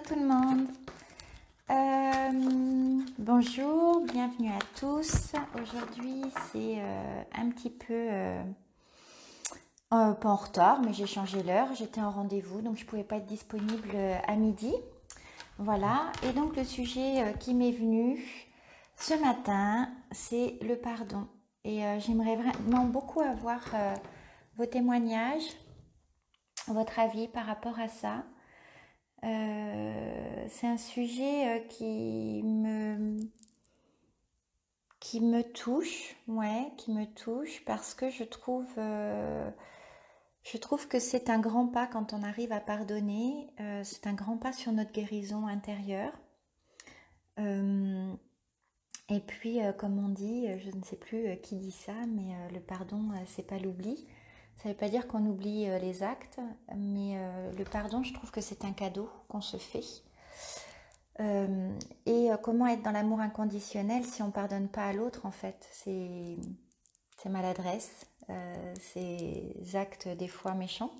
tout le monde. Bonjour, bienvenue à tous. Aujourd'hui, c'est un petit peu pas en retard, mais j'ai changé l'heure. J'étais en rendez-vous, donc je ne pouvais pas être disponible à midi. Voilà, et donc le sujet qui m'est venu ce matin, c'est le pardon. Et j'aimerais vraiment beaucoup avoir vos témoignages, votre avis par rapport à ça. C'est un sujet qui me touche, ouais, qui me touche parce que je trouve que c'est un grand pas quand on arrive à pardonner. C'est un grand pas sur notre guérison intérieure. Et puis, comme on dit, je ne sais plus qui dit ça, mais le pardon, c'est pas l'oubli. Ça ne veut pas dire qu'on oublie les actes, mais le pardon, je trouve que c'est un cadeau qu'on se fait. Et comment être dans l'amour inconditionnel si on ne pardonne pas à l'autre, en fait, c'est maladresse, c'est actes des fois méchants,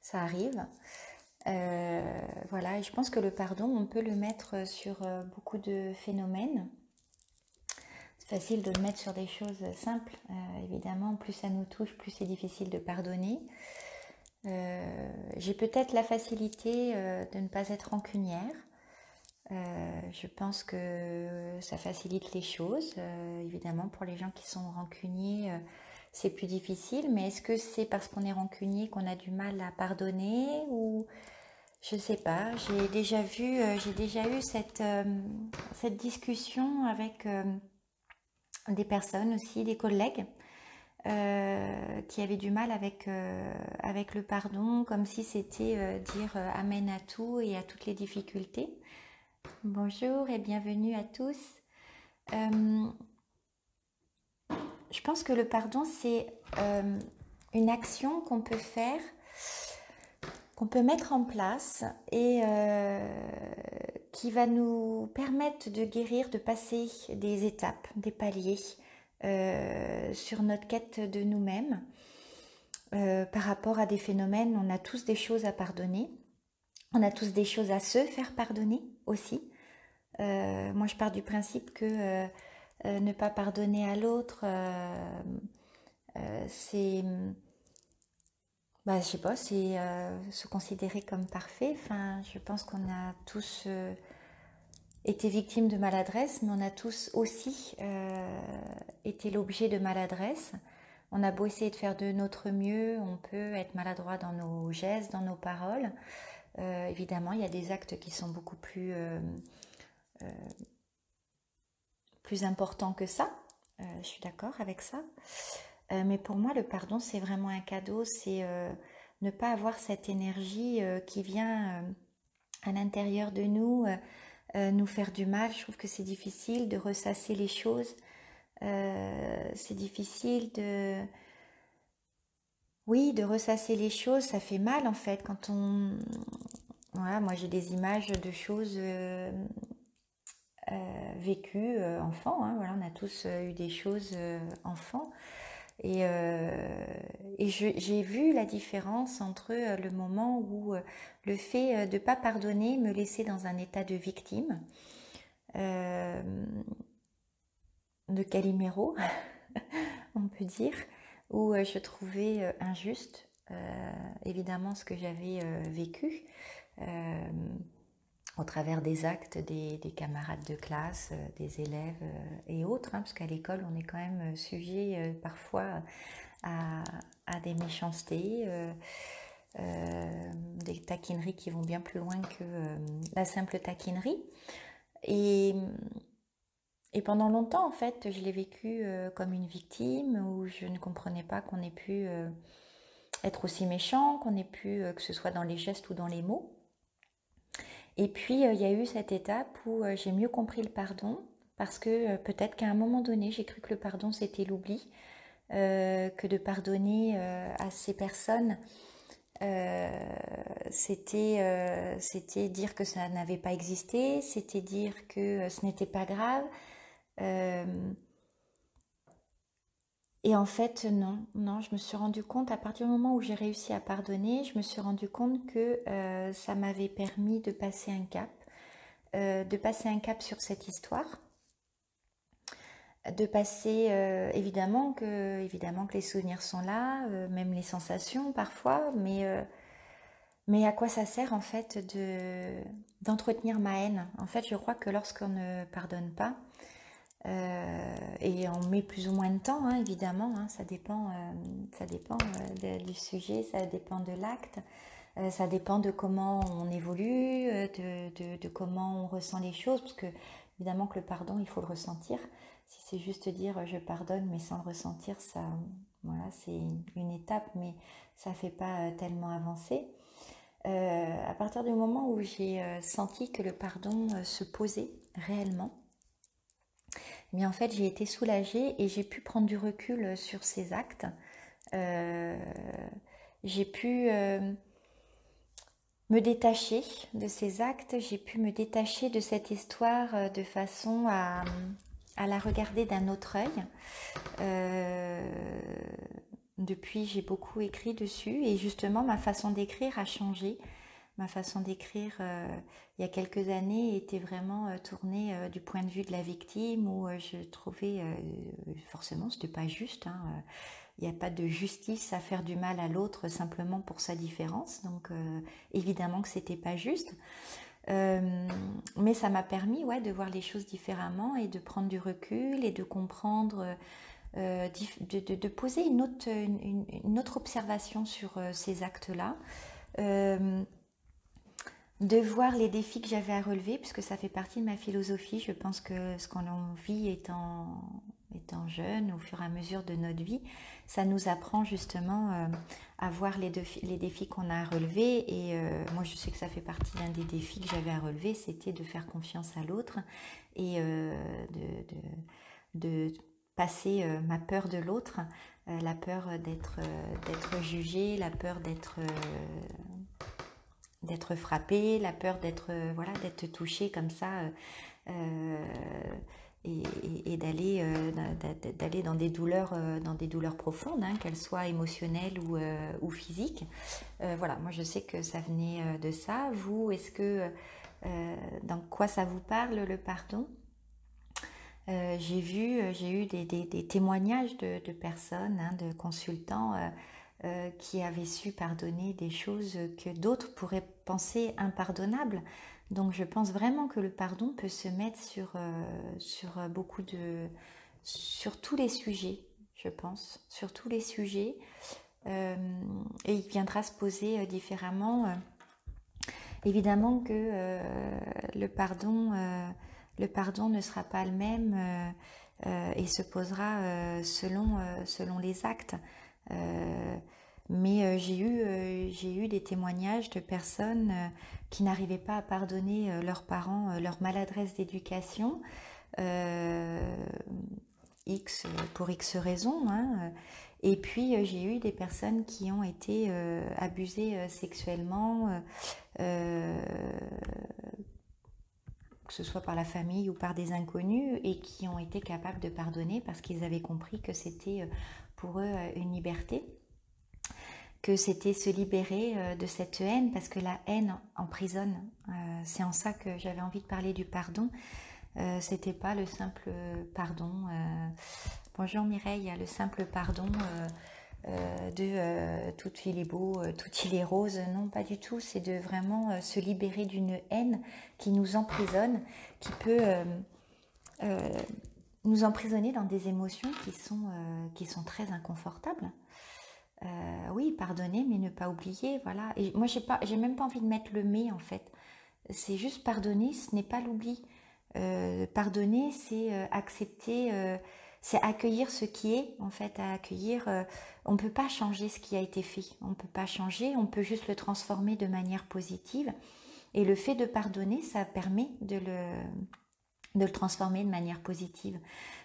ça arrive. Voilà, et je pense que le pardon, on peut le mettre sur beaucoup de phénomènes. C'est facile de le mettre sur des choses simples, évidemment, plus ça nous touche, plus c'est difficile de pardonner. J'ai peut-être la facilité de ne pas être rancunière. Je pense que ça facilite les choses. Évidemment, pour les gens qui sont rancuniers, c'est plus difficile. Mais est-ce que c'est parce qu'on est rancunier qu'on a du mal à pardonner ou je sais pas. J'ai déjà eu cette discussion avec des personnes aussi, des collègues qui avaient du mal avec le pardon, comme si c'était dire amen à tout et à toutes les difficultés. Bonjour et bienvenue à tous. Je pense que le pardon, c'est une action qu'on peut faire, qu'on peut mettre en place et qui va nous permettre de guérir, de passer des étapes, des paliers sur notre quête de nous-mêmes. Par rapport à des phénomènes, on a tous des choses à pardonner. On a tous des choses à se faire pardonner aussi. Moi, je pars du principe que ne pas pardonner à l'autre, c'est, je sais pas, c'est se considérer comme parfait. Enfin, je pense qu'on a tous été victimes de maladresse, mais on a tous aussi été l'objet de maladresse. On a beau essayer de faire de notre mieux, on peut être maladroit dans nos gestes, dans nos paroles. Évidemment, il y a des actes qui sont beaucoup plus important que ça. Je suis d'accord avec ça. Mais pour moi, le pardon, c'est vraiment un cadeau. C'est ne pas avoir cette énergie qui vient à l'intérieur de nous, nous faire du mal. Je trouve que c'est difficile de ressasser les choses. C'est difficile oui, de ressasser les choses. Ça fait mal en fait quand on... Voilà, moi j'ai des images de choses vécu enfant, hein, voilà, on a tous eu des choses enfant et j'ai vu la différence entre le moment où le fait de ne pas pardonner me laissait dans un état de victime, de Calimero, on peut dire, où je trouvais injuste évidemment ce que j'avais vécu au travers des actes des camarades de classe, des élèves et autres, hein, parce qu'à l'école, on est quand même sujet parfois à des méchancetés, des taquineries qui vont bien plus loin que la simple taquinerie. Et pendant longtemps, en fait, je l'ai vécu comme une victime, où je ne comprenais pas qu'on ait pu être aussi méchant, qu'on ait pu, que ce soit dans les gestes ou dans les mots. Et puis, il y a eu cette étape où j'ai mieux compris le pardon, parce que peut-être qu'à un moment donné, j'ai cru que le pardon, c'était l'oubli, que de pardonner à ces personnes, c'était dire que ça n'avait pas existé, c'était dire que ce n'était pas grave. Et en fait, non, non, je me suis rendu compte, à partir du moment où j'ai réussi à pardonner, je me suis rendu compte que ça m'avait permis de passer un cap sur cette histoire, de passer, évidemment que les souvenirs sont là, même les sensations parfois, mais à quoi ça sert en fait d'entretenir ma haine? En fait, je crois que lorsqu'on ne pardonne pas, et on met plus ou moins de temps, hein, évidemment, hein, ça dépend du sujet, ça dépend de l'acte, ça dépend de comment on évolue, de comment on ressent les choses, parce que évidemment que le pardon, il faut le ressentir. Si c'est juste dire je pardonne, mais sans le ressentir, ça, voilà, c'est une étape, mais ça ne fait pas tellement avancer. À partir du moment où j'ai senti que le pardon se posait réellement, mais en fait, j'ai été soulagée et j'ai pu prendre du recul sur ces actes. Euh, j'ai pu me détacher de ces actes, j'ai pu me détacher de cette histoire de façon à la regarder d'un autre œil. Euh, Depuis, j'ai beaucoup écrit dessus et justement, ma façon d'écrire a changé. Ma façon d'écrire, il y a quelques années, était vraiment tournée du point de vue de la victime, où je trouvais, forcément, c'était pas juste, hein, il n'y a pas de justice à faire du mal à l'autre simplement pour sa différence, donc évidemment que c'était pas juste. Mais ça m'a permis, ouais, de voir les choses différemment et de prendre du recul et de comprendre, de poser une autre observation sur ces actes-là. De voir les défis que j'avais à relever, puisque ça fait partie de ma philosophie. Je pense que ce qu'on vit étant jeune, au fur et à mesure de notre vie, ça nous apprend justement à voir les défis qu'on a à relever. Et moi, je sais que ça fait partie d'un des défis que j'avais à relever, c'était de faire confiance à l'autre et de passer ma peur de l'autre, la peur d'être jugée, la peur d'être frappé, la peur d'être voilà, d'être touché comme ça euh, et d'aller dans des douleurs profondes, hein, qu'elles soient émotionnelles ou physiques. Voilà, moi je sais que ça venait de ça. Vous, est-ce que dans quoi ça vous parle le pardon? J'ai eu des témoignages de personnes, hein, de consultants qui avaient su pardonner des choses que d'autres pourraient penser impardonnables. Donc je pense vraiment que le pardon peut se mettre sur sur tous les sujets, je pense, sur tous les sujets. Et il viendra se poser différemment. Évidemment que le pardon ne sera pas le même et se posera selon les actes. Mais j'ai eu des témoignages de personnes qui n'arrivaient pas à pardonner leurs parents, leur maladresse d'éducation, X pour X raisons, hein. Et puis j'ai eu des personnes qui ont été abusées sexuellement, que ce soit par la famille ou par des inconnus, et qui ont été capables de pardonner parce qu'ils avaient compris que c'était pour eux une liberté, que c'était se libérer de cette haine, parce que la haine emprisonne. C'est en ça que j'avais envie de parler du pardon. C'était pas le simple pardon. Bonjour Mireille, le simple pardon de tout il est beau, tout il est rose. Non, pas du tout. C'est de vraiment se libérer d'une haine qui nous emprisonne, qui peut nous emprisonner dans des émotions qui sont très inconfortables. Oui, pardonner, mais ne pas oublier, voilà. Et moi, j'ai même pas envie de mettre le mais en fait. C'est juste pardonner, ce n'est pas l'oubli. Pardonner, c'est accepter, c'est accueillir ce qui est, en fait, à accueillir. On ne peut pas changer ce qui a été fait, on ne peut pas changer, on peut juste le transformer de manière positive. Et le fait de pardonner, ça permet de le transformer de manière positive.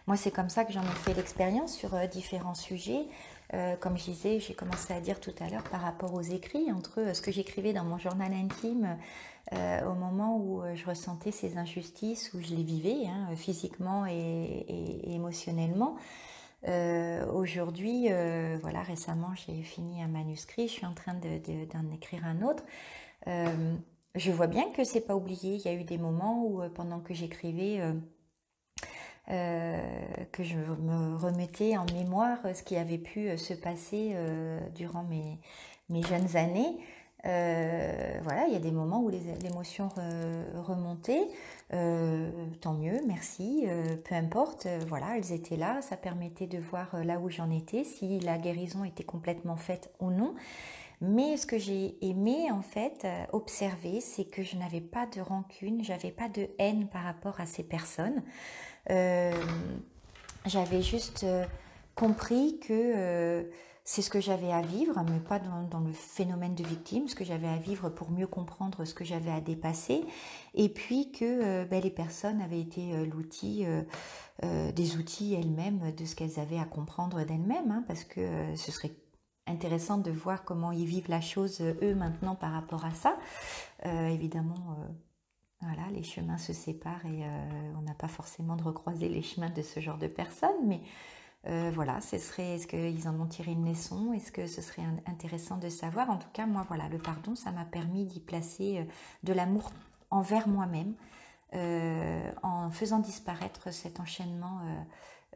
Moi, c'est comme ça que j'en ai fait l'expérience sur différents sujets. Comme je disais, j'ai commencé à dire tout à l'heure par rapport aux écrits, entre ce que j'écrivais dans mon journal intime au moment où je ressentais ces injustices, où je les vivais, hein, physiquement et émotionnellement. Aujourd'hui, voilà, récemment, j'ai fini un manuscrit, je suis en train d'en écrire un autre. Je vois bien que c'est pas oublié. Il y a eu des moments où, pendant que j'écrivais, que je me remettais en mémoire ce qui avait pu se passer durant mes jeunes années. Voilà, il y a des moments où l'émotion remontait. Tant mieux, merci. Peu importe, voilà, elles étaient là. Ça permettait de voir là où j'en étais, si la guérison était complètement faite ou non. Mais ce que j'ai aimé en fait observer, c'est que je n'avais pas de rancune, j'avais pas de haine par rapport à ces personnes. Euh, J'avais juste compris que c'est ce que j'avais à vivre, mais pas dans le phénomène de victime, ce que j'avais à vivre pour mieux comprendre ce que j'avais à dépasser, et puis que ben, les personnes avaient été des outils elles-mêmes de ce qu'elles avaient à comprendre d'elles-mêmes, hein, parce que ce serait intéressant de voir comment ils vivent la chose eux maintenant par rapport à ça. Évidemment, voilà, les chemins se séparent et on n'a pas forcément de recroiser les chemins de ce genre de personnes, mais voilà, est-ce qu'ils en ont tiré une leçon? Est-ce que ce serait intéressant de savoir? En tout cas, moi, voilà, le pardon, ça m'a permis d'y placer de l'amour envers moi-même, en faisant disparaître cet enchaînement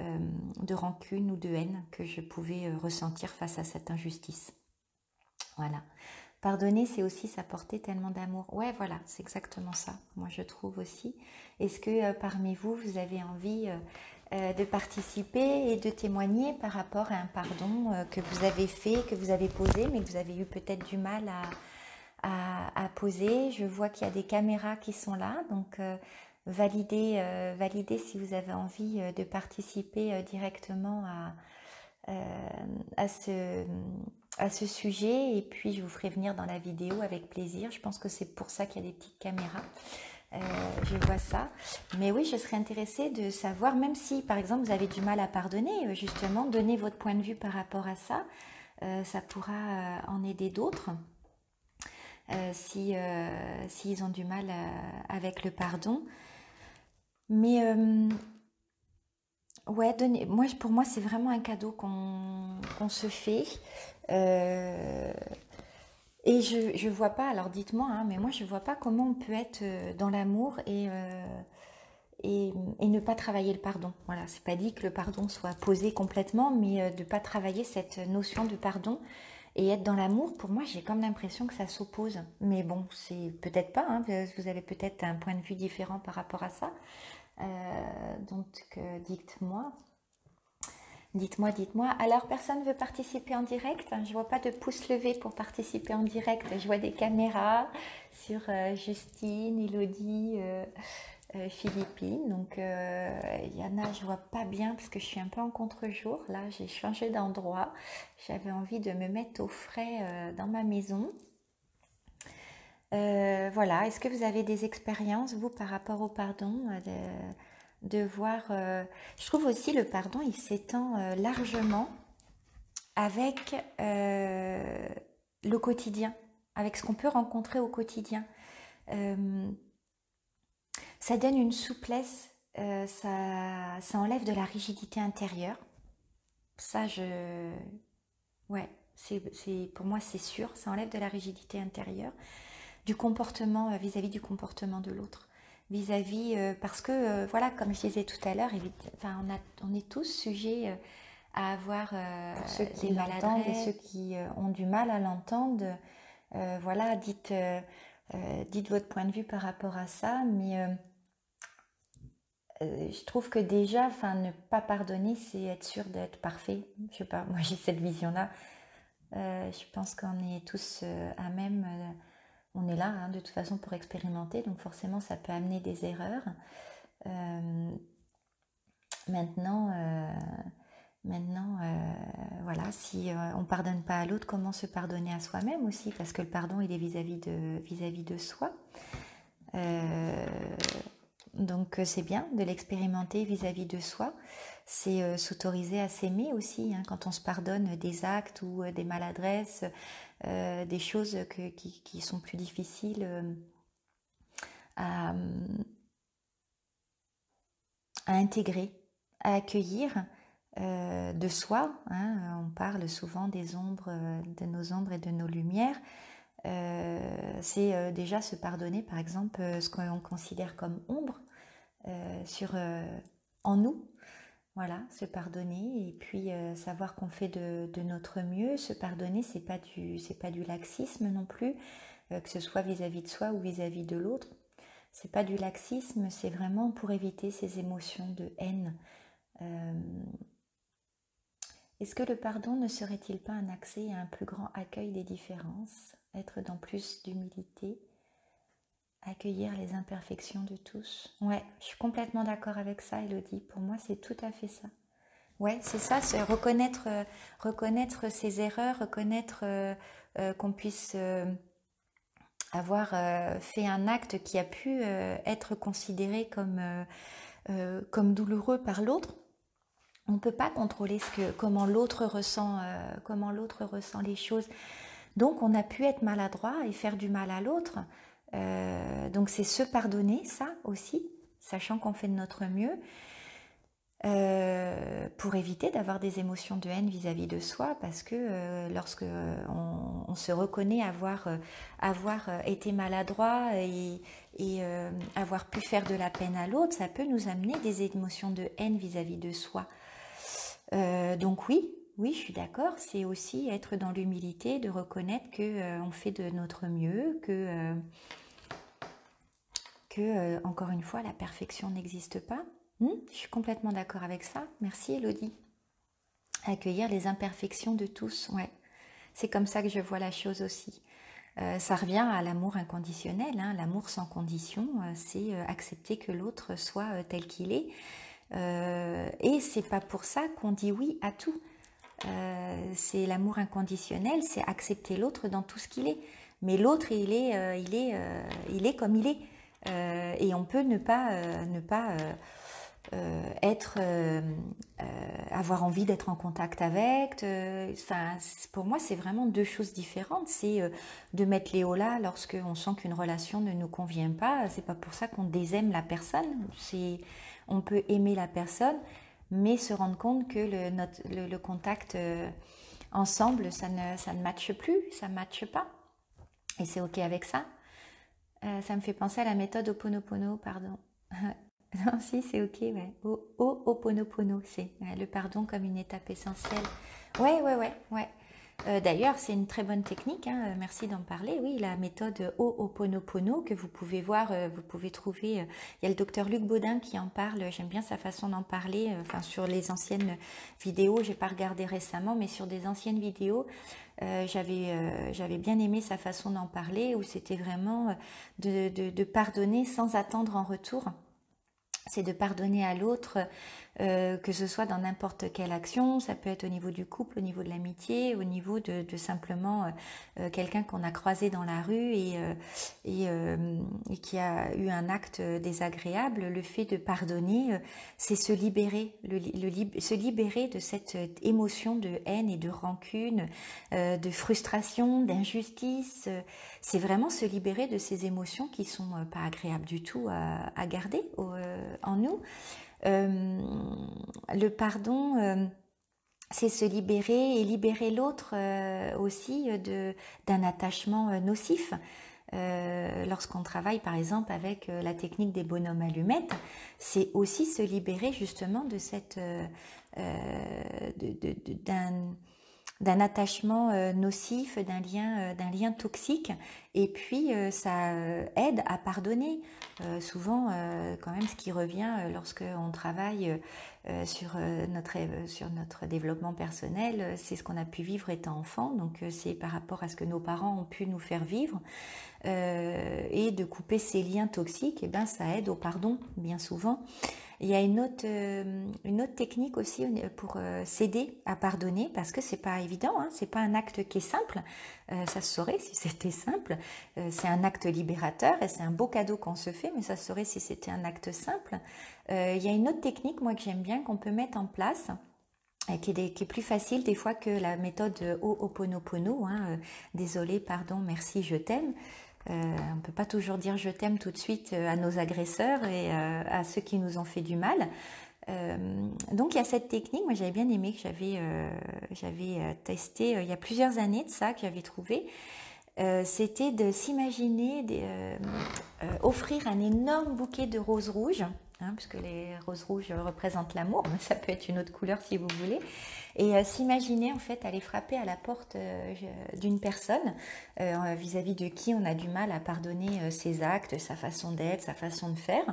de rancune ou de haine que je pouvais ressentir face à cette injustice. Voilà. Pardonner, c'est aussi s'apporter tellement d'amour. Ouais, voilà, c'est exactement ça. Moi, je trouve aussi. Est-ce que parmi vous, vous avez envie de participer et de témoigner par rapport à un pardon que vous avez fait, que vous avez posé, mais que vous avez eu peut-être du mal à poser? Je vois qu'il y a des caméras qui sont là, donc validez si vous avez envie de participer directement à ce sujet, et puis je vous ferai venir dans la vidéo avec plaisir. Je pense que c'est pour ça qu'il y a des petites caméras. Je vois ça. Mais oui, je serais intéressée de savoir, même si par exemple vous avez du mal à pardonner, justement, donnez votre point de vue par rapport à ça. Ça pourra en aider d'autres. S'ils ont du mal avec le pardon. Mais ouais, pour moi, c'est vraiment un cadeau qu'on se fait. Euh, et je vois pas, alors dites-moi, hein, mais moi je vois pas comment on peut être dans l'amour et ne pas travailler le pardon. Voilà, c'est pas dit que le pardon soit posé complètement, mais de pas travailler cette notion de pardon et être dans l'amour, pour moi, j'ai comme l'impression que ça s'oppose. Mais bon, c'est peut-être pas, hein, vous avez peut-être un point de vue différent par rapport à ça. Donc, dites-moi. Dites-moi. Alors, personne veut participer en direct? Je vois pas de pouce levé pour participer en direct. Je vois des caméras sur Justine, Elodie, Philippine. Donc, il y en a, je vois pas bien parce que je suis un peu en contre-jour. Là, j'ai changé d'endroit. J'avais envie de me mettre au frais dans ma maison. Voilà, est-ce que vous avez des expériences, vous, par rapport au pardon, de voir... je trouve aussi le pardon, il s'étend largement avec le quotidien, avec ce qu'on peut rencontrer au quotidien. Euh, Ça donne une souplesse, ça enlève de la rigidité intérieure. Ça, ouais, pour moi, c'est sûr, ça enlève de la rigidité intérieure, du comportement vis-à-vis du comportement de l'autre. Vis-à-vis, parce que, voilà, comme je disais tout à l'heure, enfin, on est tous sujets à avoir Pour ceux qui des l'entendent et maladresses. ceux qui ont du mal à l'entendre, Voilà, dites votre point de vue par rapport à ça, mais je trouve que déjà, enfin, ne pas pardonner, c'est être sûr d'être parfait. Je sais pas, moi j'ai cette vision-là. Je pense qu'on est tous à même. On est là, hein, de toute façon, pour expérimenter, donc forcément, ça peut amener des erreurs. Euh, maintenant, voilà, si on pardonne pas à l'autre, comment se pardonner à soi-même aussi? Parce que le pardon, il est vis-à-vis de soi. Euh, donc c'est bien de l'expérimenter vis-à-vis de soi. C'est s'autoriser à s'aimer aussi, hein, quand on se pardonne des actes ou des maladresses, des choses qui sont plus difficiles à, à intégrer, à accueillir. de soi, hein. On parle souvent des ombres, de nos ombres et de nos lumières. C'est déjà se pardonner, par exemple, ce qu'on considère comme ombre en nous. Voilà, se pardonner et puis savoir qu'on fait de notre mieux. Se pardonner, c'est pas du laxisme non plus, que ce soit vis-à-vis de soi ou vis-à-vis de l'autre. C'est pas du laxisme, c'est vraiment pour éviter ces émotions de haine. Est-ce que le pardon ne serait-il pas un accès à un plus grand accueil des différences, être dans plus d'humilité, accueillir les imperfections de tous? Ouais, je suis complètement d'accord avec ça, Elodie. Pour moi, c'est tout à fait ça. Ouais, c'est ça, c'est reconnaître ses erreurs, reconnaître qu'on puisse avoir fait un acte qui a pu être considéré comme douloureux par l'autre. On ne peut pas contrôler comment l'autre ressent les choses. Donc on a pu être maladroit et faire du mal à l'autre. Donc c'est se pardonner, ça aussi, sachant qu'on fait de notre mieux, pour éviter d'avoir des émotions de haine vis-à-vis de soi, parce que lorsque on se reconnaît avoir été maladroit et avoir pu faire de la peine à l'autre, ça peut nous amener des émotions de haine vis-à-vis de soi. Donc oui, je suis d'accord, c'est aussi être dans l'humilité, de reconnaître qu'on fait de notre mieux, que encore une fois, la perfection n'existe pas. Je suis complètement d'accord avec ça. Merci Elodie. Accueillir les imperfections de tous, ouais. C'est comme ça que je vois la chose aussi. Ça revient à l'amour inconditionnel, hein. L'amour sans condition, c'est accepter que l'autre soit tel qu'il est. Et c'est pas pour ça qu'on dit oui à tout. C'est l'amour inconditionnel, c'est accepter l'autre dans tout ce qu'il est. Mais l'autre, il est comme il est. Et on peut ne pas avoir envie d'être en contact avec. Pour moi, c'est vraiment deux choses différentes. C'est de mettre les hauts là lorsqu'on sent qu'une relation ne nous convient pas. C'est pas pour ça qu'on désaime la personne. On peut aimer la personne, mais se rendre compte que le contact ensemble, ça ne matche plus, ça ne matche pas. Et c'est OK avec ça. Ça me fait penser à la méthode Ho'oponopono, pardon. Non, si, c'est OK, ouais. Ho'oponopono, c'est le pardon comme une étape essentielle. Ouais. D'ailleurs, c'est une très bonne technique, hein. Merci d'en parler. Oui, la méthode Ho'oponopono que vous pouvez voir, vous pouvez trouver. Il y a le docteur Luc Baudin qui en parle. J'aime bien sa façon d'en parler. Sur les anciennes vidéos, j'ai pas regardé récemment, mais sur des anciennes vidéos, j'avais bien aimé sa façon d'en parler, où c'était vraiment de pardonner sans attendre en retour. C'est de pardonner à l'autre, que ce soit dans n'importe quelle action. Ça peut être au niveau du couple, au niveau de l'amitié, au niveau de simplement quelqu'un qu'on a croisé dans la rue et qui a eu un acte désagréable. Le fait de pardonner, c'est se libérer, se libérer de cette émotion de haine et de rancune, de frustration, d'injustice. C'est vraiment se libérer de ces émotions qui sont pas agréables du tout à garder en nous. Le pardon, c'est se libérer et libérer l'autre aussi d'un attachement nocif. Lorsqu'on travaille par exemple avec la technique des bonhommes allumettes, c'est aussi se libérer justement de cette d'un attachement nocif, d'un lien toxique, et puis ça aide à pardonner. Souvent, quand même, ce qui revient lorsqu'on travaille sur notre développement personnel, c'est ce qu'on a pu vivre étant enfant, donc c'est par rapport à ce que nos parents ont pu nous faire vivre, et de couper ces liens toxiques, et ben ça aide au pardon, bien souvent. Il y a une autre technique aussi pour s'aider à pardonner, parce que c'est pas évident, hein, c'est pas un acte qui est simple, ça se saurait si c'était simple, c'est un acte libérateur et c'est un beau cadeau qu'on se fait, mais ça se saurait si c'était un acte simple. Il y a une autre technique, moi, que j'aime bien, qu'on peut mettre en place, qui est plus facile des fois que la méthode Ho'oponopono, hein, désolé, pardon, merci, je t'aime. On ne peut pas toujours dire je t'aime tout de suite à nos agresseurs et à ceux qui nous ont fait du mal. Donc il y a cette technique, moi j'avais bien aimé, que j'avais testé il y a plusieurs années de ça, que j'avais trouvé. C'était de s'imaginer offrir un énorme bouquet de roses rouges, hein, puisque les roses rouges représentent l'amour, mais ça peut être une autre couleur si vous voulez, et s'imaginer en fait aller frapper à la porte d'une personne vis-à-vis de qui on a du mal à pardonner ses actes, sa façon d'être, sa façon de faire,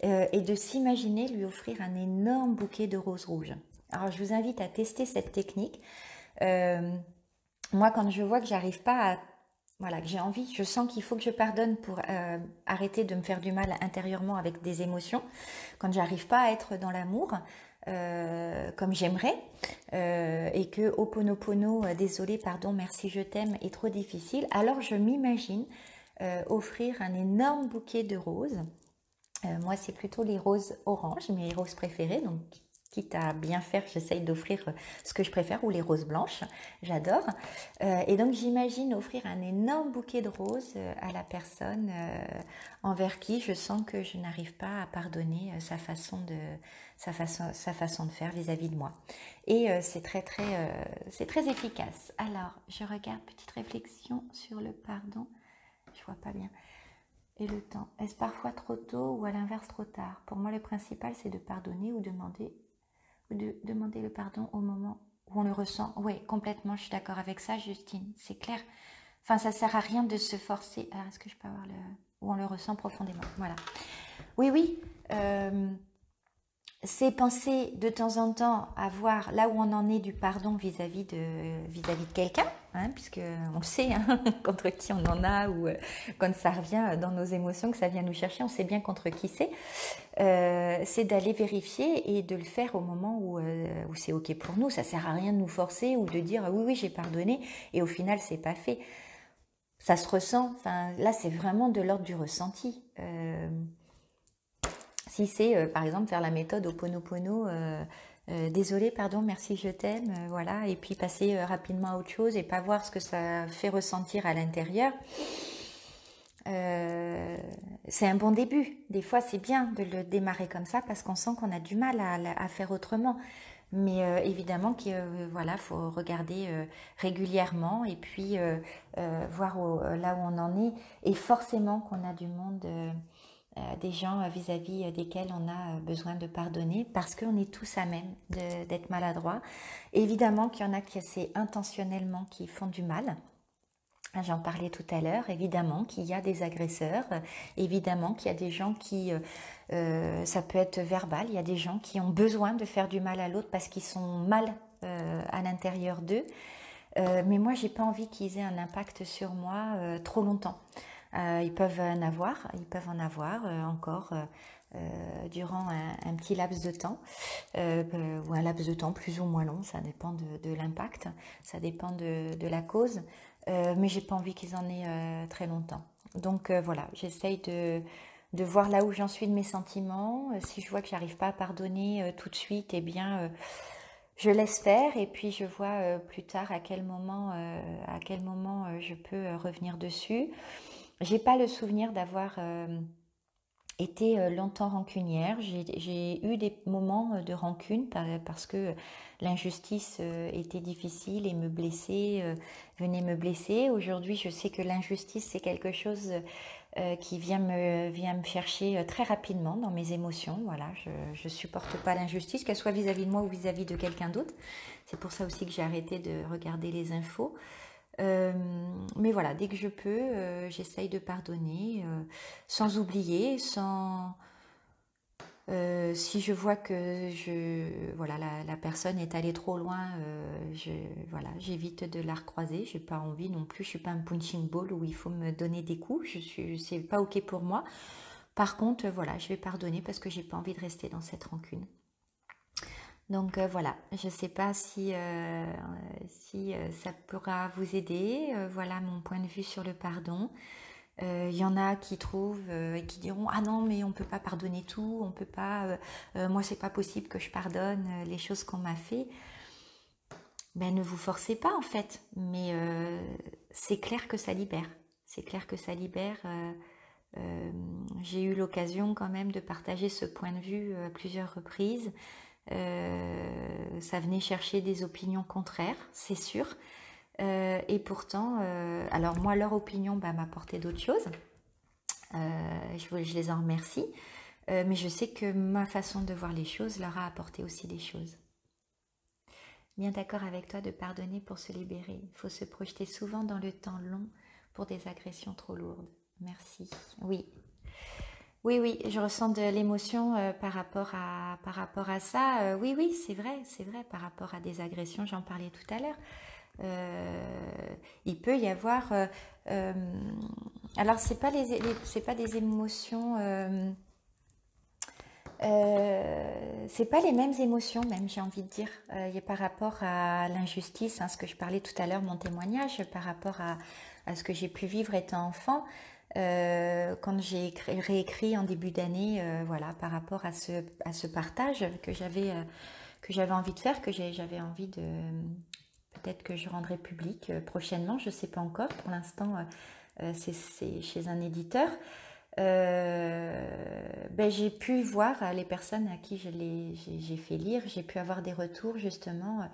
et de s'imaginer lui offrir un énorme bouquet de roses rouges. Alors je vous invite à tester cette technique. Moi, quand je vois que j'arrive pas à voilà, que j'ai envie, je sens qu'il faut que je pardonne pour arrêter de me faire du mal intérieurement avec des émotions. Quand j'arrive pas à être dans l'amour comme j'aimerais et que Ho'oponopono, désolé, pardon, merci, je t'aime est trop difficile, alors je m'imagine offrir un énorme bouquet de roses. Moi, c'est plutôt les roses oranges, mes roses préférées, donc quitte à bien faire, j'essaye d'offrir ce que je préfère, ou les roses blanches, j'adore. Et donc j'imagine offrir un énorme bouquet de roses à la personne envers qui je sens que je n'arrive pas à pardonner sa façon de faire vis-à-vis de moi. Et c'est très efficace. Alors, je regarde, petite réflexion sur le pardon, je vois pas bien. Et le temps, est-ce parfois trop tôt ou à l'inverse trop tard? Pour moi, le principal, c'est de pardonner ou de demander le pardon au moment où on le ressent. Oui, complètement, je suis d'accord avec ça, Justine, c'est clair. Enfin, ça sert à rien de se forcer. Alors, est-ce que je peux avoir où on le ressent profondément? Voilà. Oui, oui. C'est penser de temps en temps à voir là où on en est du pardon vis-à-vis de quelqu'un, hein, puisque on sait hein, contre qui on en a, ou quand ça revient dans nos émotions, que ça vient nous chercher, on sait bien contre qui c'est. C'est d'aller vérifier et de le faire au moment où c'est ok pour nous. Ça sert à rien de nous forcer ou de dire oui, j'ai pardonné, et au final c'est pas fait. Ça se ressent, enfin là c'est vraiment de l'ordre du ressenti. Si c'est par exemple faire la méthode Ho'oponopono, désolé, pardon, merci, je t'aime, voilà, et puis passer rapidement à autre chose et pas voir ce que ça fait ressentir à l'intérieur, c'est un bon début. Des fois c'est bien de le démarrer comme ça parce qu'on sent qu'on a du mal à faire autrement. Mais évidemment qu'il voilà, faut regarder régulièrement et puis voir là où on en est. Et forcément qu'on a du monde, des gens vis-à-vis desquels on a besoin de pardonner parce qu'on est tous à même d'être maladroits. Évidemment qu'il y en a qui c'est intentionnellement qui font du mal. J'en parlais tout à l'heure, évidemment qu'il y a des agresseurs, évidemment qu'il y a des gens qui, ça peut être verbal, il y a des gens qui ont besoin de faire du mal à l'autre parce qu'ils sont mal à l'intérieur d'eux. Mais moi, j'ai pas envie qu'ils aient un impact sur moi trop longtemps. Ils peuvent en avoir encore durant un petit laps de temps, ou un laps de temps plus ou moins long, ça dépend de l'impact, ça dépend de la cause. Mais j'ai pas envie qu'ils en aient très longtemps. Donc voilà, j'essaye de voir là où j'en suis de mes sentiments. Si je vois que j'arrive pas à pardonner tout de suite, eh bien je laisse faire et puis je vois plus tard à quel moment je peux revenir dessus. J'ai pas le souvenir d'avoir été longtemps rancunière. J'ai eu des moments de rancune parce que l'injustice était difficile et venait me blesser. Aujourd'hui, je sais que l'injustice, c'est quelque chose qui vient me chercher très rapidement dans mes émotions. Voilà, je supporte pas l'injustice, qu'elle soit vis-à-vis de moi ou vis-à-vis de quelqu'un d'autre. C'est pour ça aussi que j'ai arrêté de regarder les infos. Mais voilà, dès que je peux, j'essaye de pardonner, sans oublier, si je vois que voilà, la personne est allée trop loin, voilà, j'évite de la recroiser. J'ai pas envie non plus, je suis pas un punching ball où il faut me donner des coups. C'est pas ok pour moi. Par contre, voilà, je vais pardonner parce que j'ai pas envie de rester dans cette rancune. Donc voilà, je ne sais pas si ça pourra vous aider. Voilà mon point de vue sur le pardon. Il y en a qui trouvent et qui diront ah non mais on peut pas pardonner tout, on peut pas. Moi c'est pas possible que je pardonne les choses qu'on m'a fait. Ben ne vous forcez pas en fait, mais c'est clair que ça libère. C'est clair que ça libère j'ai eu l'occasion quand même de partager ce point de vue à plusieurs reprises. Ça venait chercher des opinions contraires, c'est sûr. Et pourtant, alors moi, leur opinion m'a apporté d'autres choses. Je les en remercie. Mais je sais que ma façon de voir les choses leur a apporté aussi des choses. Bien d'accord avec toi de pardonner pour se libérer. Il faut se projeter souvent dans le temps long pour des agressions trop lourdes. Merci. Oui. Oui, je ressens de l'émotion par rapport à ça. Oui, c'est vrai, par rapport à des agressions, j'en parlais tout à l'heure. Il peut y avoir... alors, c'est pas des émotions... c'est pas les mêmes émotions même, j'ai envie de dire. Et par rapport à l'injustice, ce que je parlais tout à l'heure, mon témoignage, par rapport à ce que j'ai pu vivre étant enfant, quand j'ai réécrit en début d'année, voilà, par rapport à ce partage que j'avais envie de faire, que j'avais envie de... Peut-être que je rendrai public prochainement, je ne sais pas encore. Pour l'instant, c'est chez un éditeur. J'ai pu voir les personnes à qui j'ai fait lire, j'ai pu avoir des retours justement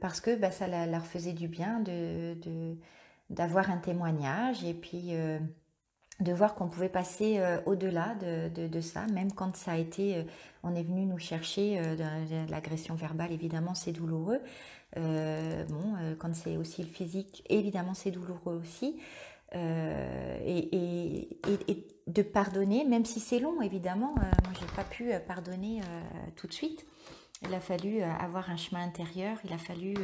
parce que ça leur faisait du bien d'avoir un témoignage et puis de voir qu'on pouvait passer au-delà de ça, même quand ça a été, on est venu nous chercher de l'agression verbale, évidemment c'est douloureux. Quand c'est aussi le physique, évidemment c'est douloureux aussi. Et de pardonner, même si c'est long, évidemment. Moi, j'ai pas pu pardonner tout de suite. Il a fallu avoir un chemin intérieur. Il a fallu.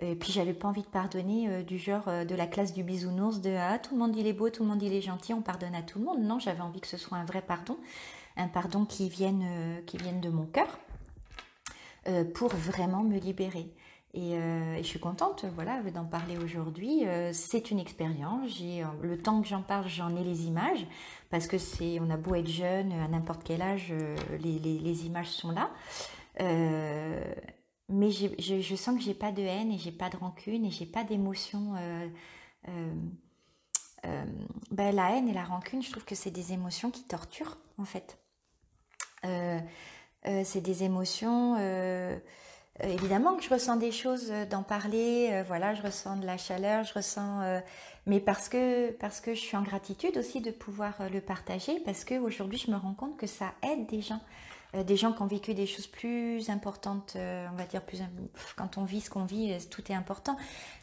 Et puis, j'avais pas envie de pardonner du genre de la classe du bisounours, de ah, tout le monde il est beau, tout le monde il est gentil, on pardonne à tout le monde. Non, j'avais envie que ce soit un vrai pardon, un pardon qui vienne de mon cœur pour vraiment me libérer. Et je suis contente, voilà, d'en parler aujourd'hui. C'est une expérience. Le temps que j'en parle, j'en ai les images parce que on a beau être jeune, à n'importe quel âge, les images sont là. Mais je sens que j'ai pas de haine et j'ai pas de rancune et j'ai pas d'émotion. La haine et la rancune, je trouve que c'est des émotions qui torturent en fait. C'est des émotions. Évidemment que je ressens des choses d'en parler, voilà, je ressens de la chaleur, mais parce que je suis en gratitude aussi de pouvoir le partager, parce qu'aujourd'hui je me rends compte que ça aide des gens qui ont vécu des choses plus importantes, on va dire quand on vit ce qu'on vit, tout est important.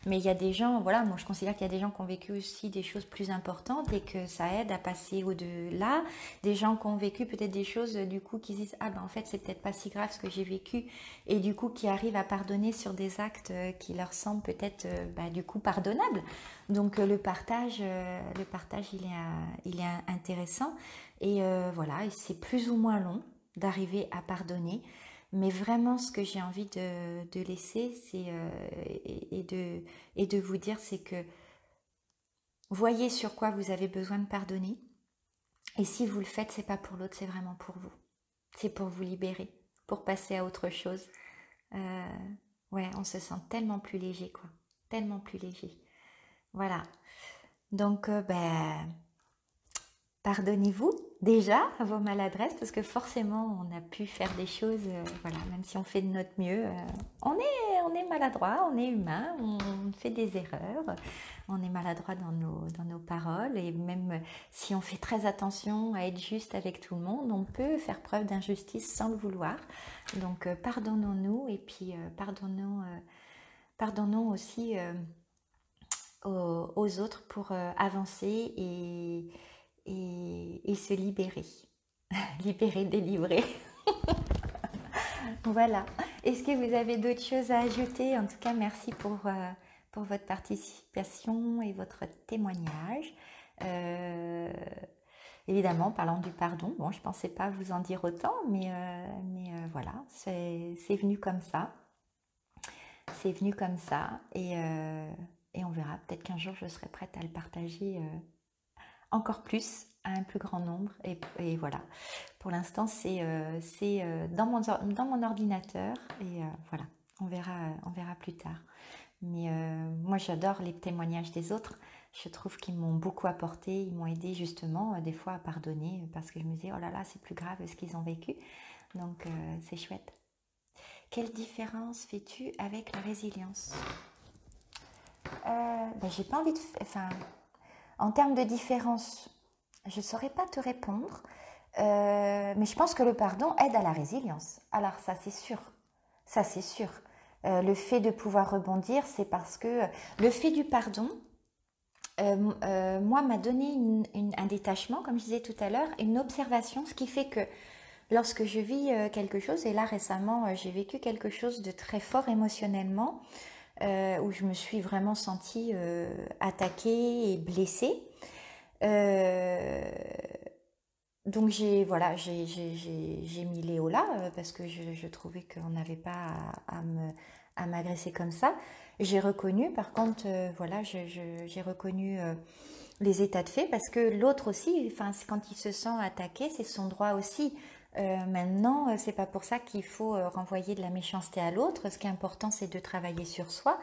Mais il y a des gens, voilà, moi je considère qu'il y a des gens qui ont vécu aussi des choses plus importantes et que ça aide à passer au-delà. Des gens qui ont vécu peut-être des choses du coup qui disent en fait c'est peut-être pas si grave ce que j'ai vécu et du coup qui arrivent à pardonner sur des actes qui leur semblent peut-être du coup pardonnables. Donc le partage il est intéressant et voilà, et c'est plus ou moins long d'arriver à pardonner, mais vraiment ce que j'ai envie de laisser et de vous dire, c'est que voyez sur quoi vous avez besoin de pardonner, et si vous le faites, c'est pas pour l'autre, c'est vraiment pour vous, c'est pour vous libérer, pour passer à autre chose. Ouais, on se sent tellement plus léger, quoi, tellement plus léger. Voilà, donc pardonnez-vous déjà à vos maladresses parce que forcément on a pu faire des choses, voilà, même si on fait de notre mieux, on est maladroit, on est humain, on fait des erreurs, on est maladroit dans nos paroles et même si on fait très attention à être juste avec tout le monde, on peut faire preuve d'injustice sans le vouloir. Donc pardonnons-nous et puis pardonnons aussi aux autres pour avancer et se libérer. Libérer, délivrer. Voilà. Est-ce que vous avez d'autres choses à ajouter? En tout cas, merci pour votre participation et votre témoignage. Évidemment, parlant du pardon, bon, je ne pensais pas vous en dire autant, mais voilà, c'est venu comme ça. C'est venu comme ça et on verra. Peut-être qu'un jour, je serai prête à le partager encore plus à un plus grand nombre et voilà, pour l'instant c'est dans mon ordinateur et voilà, on verra plus tard, mais moi j'adore les témoignages des autres je trouve qu'ils m'ont beaucoup apporté, ils m'ont aidé justement des fois à pardonner parce que je me disais, oh là là, c'est plus grave ce qu'ils ont vécu. Donc c'est chouette. Quelle différence fais-tu avec la résilience? J'ai pas envie de... Enfin, en termes de différence, je ne saurais pas te répondre, mais je pense que le pardon aide à la résilience. Alors ça c'est sûr, ça c'est sûr. Le fait de pouvoir rebondir, c'est parce que le fait du pardon, moi, m'a donné un détachement, comme je disais tout à l'heure, une observation, ce qui fait que lorsque je vis quelque chose, et là récemment, j'ai vécu quelque chose de très fort émotionnellement, où je me suis vraiment sentie attaquée et blessée. Donc j'ai mis Léo là parce que je trouvais qu'on n'avait pas à m'agresser comme ça. J'ai reconnu, par contre, j'ai reconnu les états de fait parce que l'autre aussi, enfin, quand il se sent attaqué, c'est son droit aussi. Maintenant, c'est pas pour ça qu'il faut renvoyer de la méchanceté à l'autre. Ce qui est important, c'est de travailler sur soi.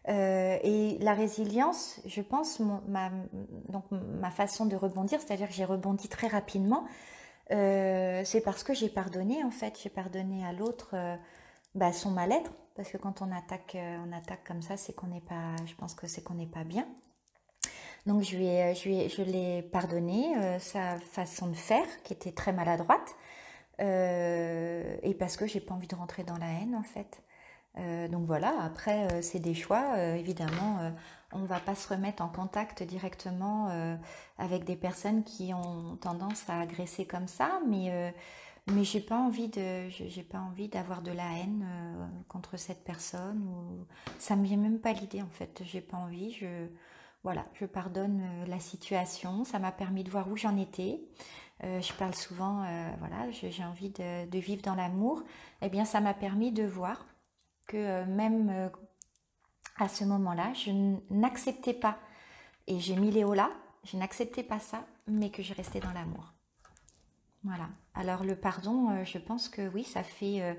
Et la résilience, je pense, ma façon de rebondir, c'est-à-dire que j'ai rebondi très rapidement, c'est parce que j'ai pardonné en fait. J'ai pardonné à l'autre son mal-être, parce que quand on attaque comme ça, c'est qu'on n'est pas, je pense que c'est qu'on n'est pas bien. Donc je l'ai pardonné, sa façon de faire, qui était très maladroite, et parce que j'ai pas envie de rentrer dans la haine en fait. Donc voilà, après c'est des choix, évidemment, on ne va pas se remettre en contact directement avec des personnes qui ont tendance à agresser comme ça, mais j'ai pas envie d'avoir de la haine contre cette personne, ou ça me vient même pas l'idée en fait, j'ai pas envie, je pardonne la situation, ça m'a permis de voir où j'en étais. Je parle souvent, j'ai envie de vivre dans l'amour, eh bien ça m'a permis de voir que même à ce moment-là, je n'acceptais pas, et j'ai mis Léo là, je n'acceptais pas ça, mais que je restais dans l'amour. Voilà. Alors le pardon, je pense que oui, ça fait...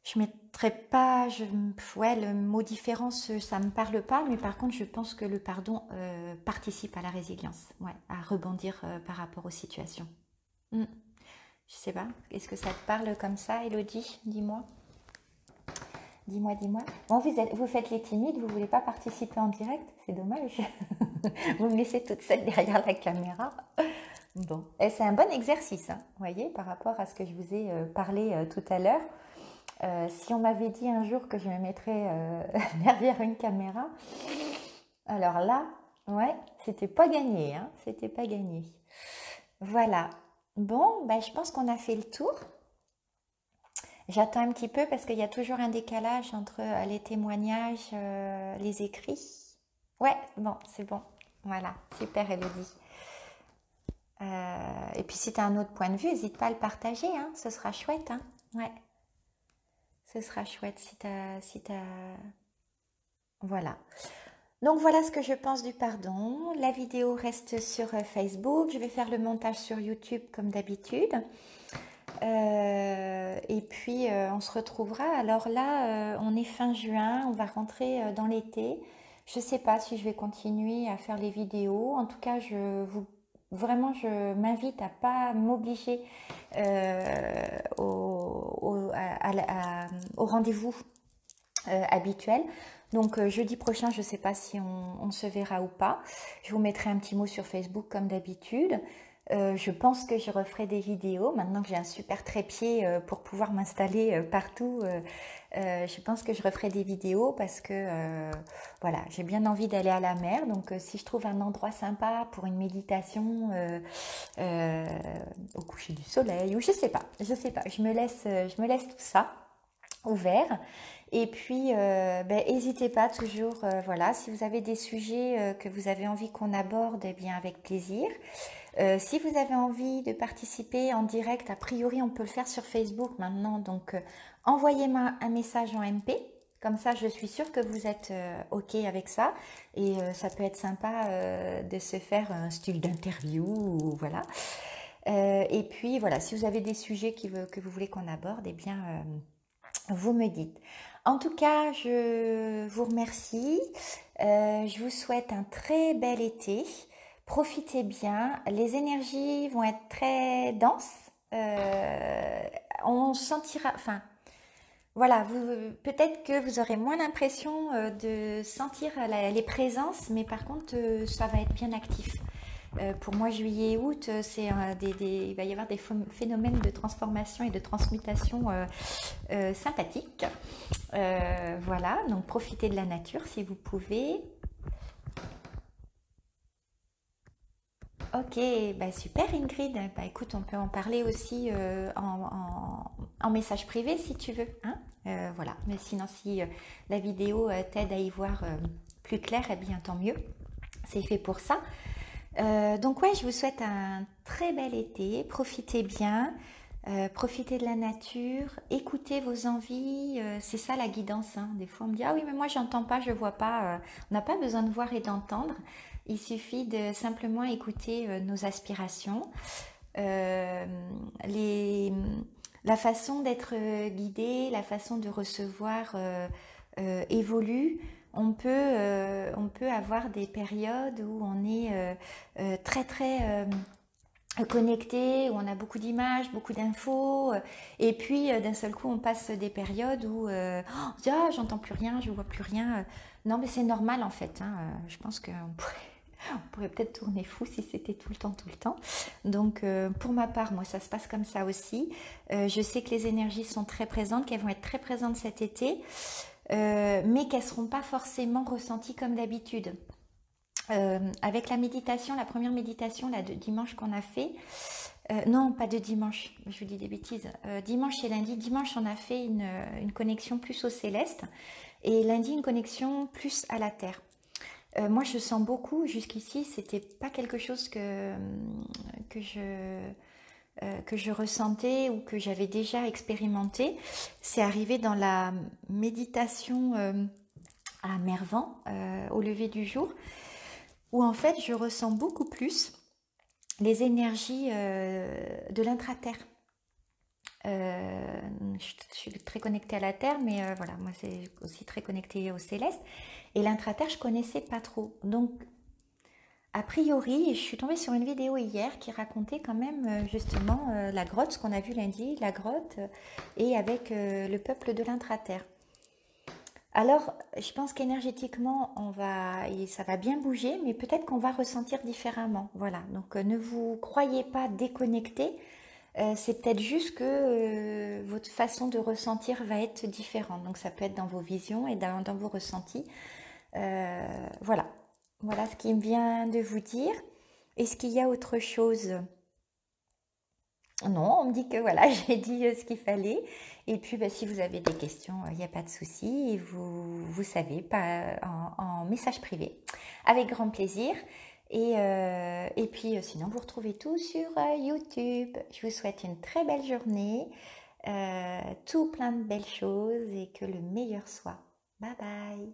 je ne mettrais pas... le mot différence, ça ne me parle pas, mais par contre, je pense que le pardon participe à la résilience, ouais, à rebondir par rapport aux situations. Je sais pas, est-ce que ça te parle comme ça, Elodie? Dis-moi. Dis-moi. Bon, vous faites les timides, vous ne voulez pas participer en direct, c'est dommage. Vous me laissez toute seule derrière la caméra. Bon, et c'est un bon exercice, hein, vous voyez, par rapport à ce que je vous ai parlé tout à l'heure. Si on m'avait dit un jour que je me mettrais derrière une caméra, alors là, ouais, c'était pas gagné, hein, c'était pas gagné. Voilà. Bon, je pense qu'on a fait le tour. J'attends un petit peu parce qu'il y a toujours un décalage entre les témoignages, les écrits. Ouais, bon, c'est bon. Voilà, super Elodie. Et puis si tu as un autre point de vue, n'hésite pas à le partager, hein, ce sera chouette. Hein. Ouais, ce sera chouette si t'as... Voilà. Donc voilà ce que je pense du pardon. La vidéo reste sur Facebook. Je vais faire le montage sur YouTube comme d'habitude. Et puis on se retrouvera. Alors là, on est fin juin, on va rentrer dans l'été. Je ne sais pas si je vais continuer à faire les vidéos. En tout cas, je m'invite à pas m'obliger au rendez-vous habituel. Donc jeudi prochain, je ne sais pas si on se verra ou pas. Je vous mettrai un petit mot sur Facebook comme d'habitude. Je pense que je referai des vidéos. Maintenant que j'ai un super trépied pour pouvoir m'installer partout, je pense que je referai des vidéos parce que voilà, j'ai bien envie d'aller à la mer. Donc si je trouve un endroit sympa pour une méditation au coucher du soleil, ou je sais pas, je me laisse tout ça ouvert. Et puis, n'hésitez pas toujours, voilà, si vous avez des sujets que vous avez envie qu'on aborde, eh bien avec plaisir. Si vous avez envie de participer en direct, a priori on peut le faire sur Facebook maintenant, donc envoyez-moi un message en MP, comme ça je suis sûre que vous êtes OK avec ça, et ça peut être sympa de se faire un style d'interview, voilà. Et puis voilà, si vous avez des sujets que vous voulez qu'on aborde, eh bien vous me dites. En tout cas, je vous remercie. Je vous souhaite un très bel été. Profitez bien. Les énergies vont être très denses. On sentira, enfin, voilà, peut-être que vous aurez moins l'impression de sentir les présences, mais par contre, ça va être bien actif. Pour moi, juillet et août, il va y avoir des phénomènes de transformation et de transmutation sympathiques. Voilà, donc profitez de la nature si vous pouvez. Ok, bah super Ingrid. Bah écoute, on peut en parler aussi en message privé si tu veux, hein. Voilà, mais sinon si la vidéo t'aide à y voir plus clair, eh bien tant mieux. C'est fait pour ça. Donc ouais, je vous souhaite un très bel été. Profitez bien, profitez de la nature, écoutez vos envies. C'est ça la guidance, hein. Des fois on me dit ah oui mais moi j'entends pas, je vois pas. On n'a pas besoin de voir et d'entendre. Il suffit de simplement écouter nos aspirations. Euh, les, la façon d'être guidé, la façon de recevoir évolue. On peut avoir des périodes où on est très très connecté, où on a beaucoup d'images, beaucoup d'infos, et puis d'un seul coup on passe des périodes où on se dit ah j'entends plus rien, je vois plus rien. Non mais c'est normal en fait, hein. Je pense qu'on pourrait peut-être tourner fou si c'était tout le temps, tout le temps. Donc pour ma part, moi ça se passe comme ça aussi. Je sais que les énergies sont très présentes, qu'elles vont être très présentes cet été. Mais qu'elles ne seront pas forcément ressenties comme d'habitude. Avec la méditation, la première méditation là, de dimanche qu'on a fait, non pas de dimanche, je vous dis des bêtises, dimanche et lundi, dimanche on a fait une connexion plus au céleste et lundi une connexion plus à la terre. Moi je sens beaucoup, jusqu'ici c'était pas quelque chose que je ressentais ou que j'avais déjà expérimenté. C'est arrivé dans la méditation à Mervan, au lever du jour, où en fait je ressens beaucoup plus les énergies de l'intra-terre. Je suis très connectée à la Terre, mais voilà, moi c'est aussi très connectée au céleste. Et l'intra-terre, je connaissais pas trop. Donc, a priori, je suis tombée sur une vidéo hier qui racontait quand même justement la grotte, ce qu'on a vu lundi, la grotte, et avec le peuple de l'intra-terre. Alors, je pense qu'énergétiquement, ça va bien bouger, mais peut-être qu'on va ressentir différemment. Voilà, donc ne vous croyez pas déconnecté. C'est peut-être juste que votre façon de ressentir va être différente. Donc ça peut être dans vos visions et dans vos ressentis. Voilà. Voilà ce qui me vient de vous dire. Est-ce qu'il y a autre chose? Non, on me dit que voilà, j'ai dit ce qu'il fallait. Et puis, bah, si vous avez des questions, il n'y a pas de souci. Et vous savez, pas en message privé. Avec grand plaisir. Et puis, sinon, vous retrouvez tout sur YouTube. Je vous souhaite une très belle journée. Tout plein de belles choses et que le meilleur soit. Bye bye.